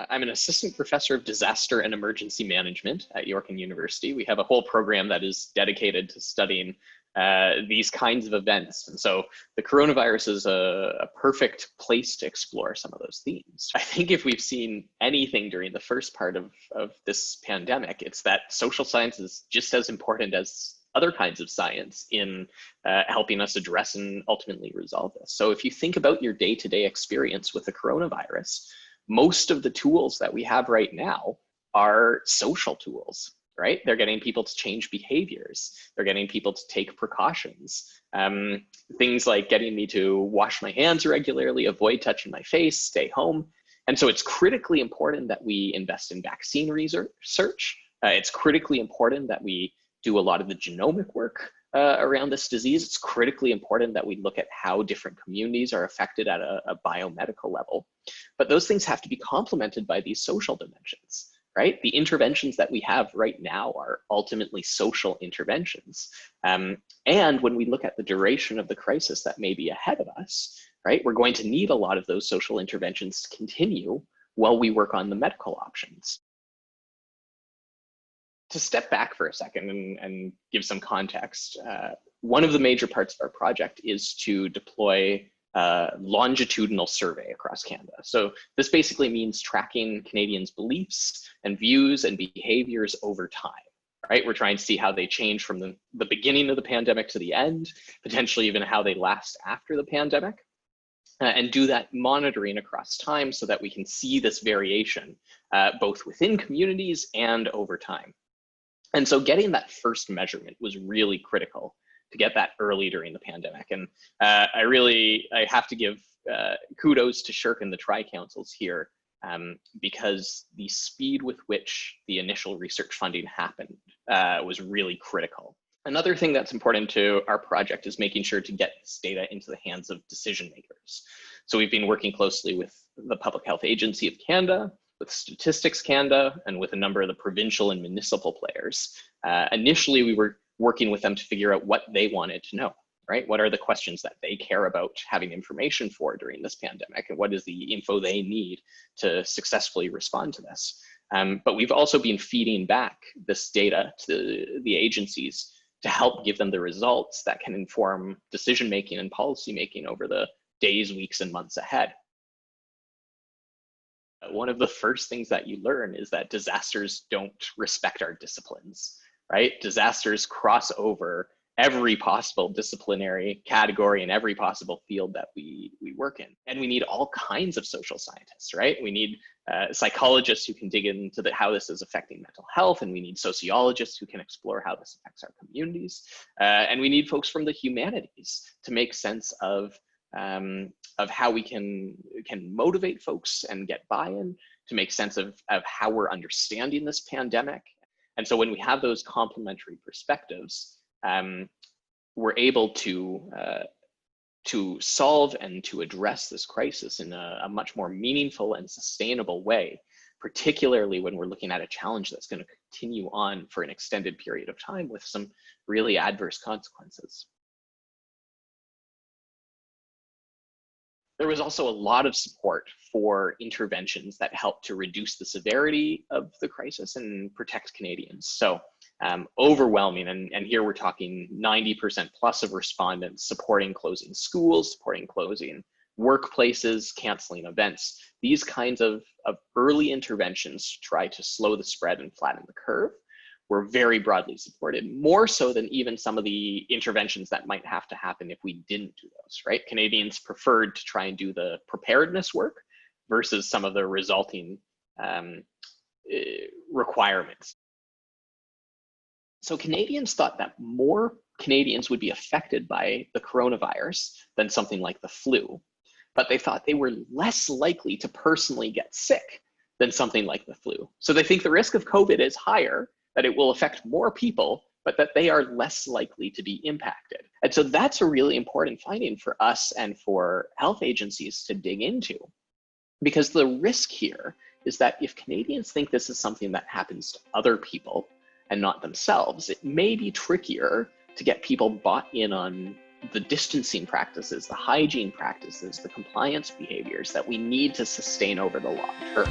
I'm an assistant professor of disaster and emergency management at York University. We have a whole program that is dedicated to studying these kinds of events. And so the coronavirus is a perfect place to explore some of those themes. I think if we've seen anything during the first part of this pandemic, it's that social science is just as important as other kinds of science in helping us address and ultimately resolve this. So if you think about your day-to-day experience with the coronavirus, most of the tools that we have right now are social tools, right? They're getting people to change behaviors. They're getting people to take precautions. Things like getting me to wash my hands regularly, avoid touching my face, stay home. And so it's critically important that we invest in vaccine research. It's critically important that we do a lot of the genomic work around this disease. It's critically important that we look at how different communities are affected at a biomedical level. But those things have to be complemented by these social dimensions, right? The interventions that we have right now are ultimately social interventions. And when we look at the duration of the crisis that may be ahead of us, right, we're going to need a lot of those social interventions to continue while we work on the medical options. To step back for a second and give some context, one of the major parts of our project is to deploy a longitudinal survey across Canada. So this basically means tracking Canadians' beliefs and views and behaviors over time, right? We're trying to see how they change from the beginning of the pandemic to the end, potentially even how they last after the pandemic, and do that monitoring across time so that we can see this variation both within communities and over time. And so getting that first measurement was really critical to get that early during the pandemic. And I have to give kudos to SSHRC and the Tri-Councils here because the speed with which the initial research funding happened was really critical. Another thing that's important to our project is making sure to get this data into the hands of decision makers. So we've been working closely with the Public Health Agency of Canada, with Statistics Canada, and with a number of the provincial and municipal players. Initially, we were working with them to figure out what they wanted to know, right? What are the questions that they care about having information for during this pandemic, and what is the info they need to successfully respond to this? But we've also been feeding back this data to the agencies to help give them the results that can inform decision-making and policy-making over the days, weeks, and months ahead. One of the first things that you learn is that disasters don't respect our disciplines, right? Disasters cross over every possible disciplinary category and every possible field that we work in. And we need all kinds of social scientists, right? We need psychologists who can dig into how this is affecting mental health, and we need sociologists who can explore how this affects our communities. And we need folks from the humanities to make sense of how we can motivate folks and get buy-in, to make sense of how we're understanding this pandemic. And so when we have those complementary perspectives, we're able to solve and to address this crisis in a much more meaningful and sustainable way, particularly when we're looking at a challenge that's going to continue on for an extended period of time with some really adverse consequences. There was also a lot of support for interventions that helped to reduce the severity of the crisis and protect Canadians. So overwhelming, and here we're talking 90% plus of respondents supporting closing schools, supporting closing workplaces, canceling events. These kinds of early interventions to try to slow the spread and flatten the curve were very broadly supported, more so than even some of the interventions that might have to happen if we didn't do those, right? Canadians preferred to try and do the preparedness work versus some of the resulting requirements. So Canadians thought that more Canadians would be affected by the coronavirus than something like the flu, but they thought they were less likely to personally get sick than something like the flu. So they think the risk of COVID is higher, that it will affect more people, but that they are less likely to be impacted. And so that's a really important finding for us and for health agencies to dig into, because the risk here is that if Canadians think this is something that happens to other people and not themselves, it may be trickier to get people bought in on the distancing practices, the hygiene practices, the compliance behaviors that we need to sustain over the long term.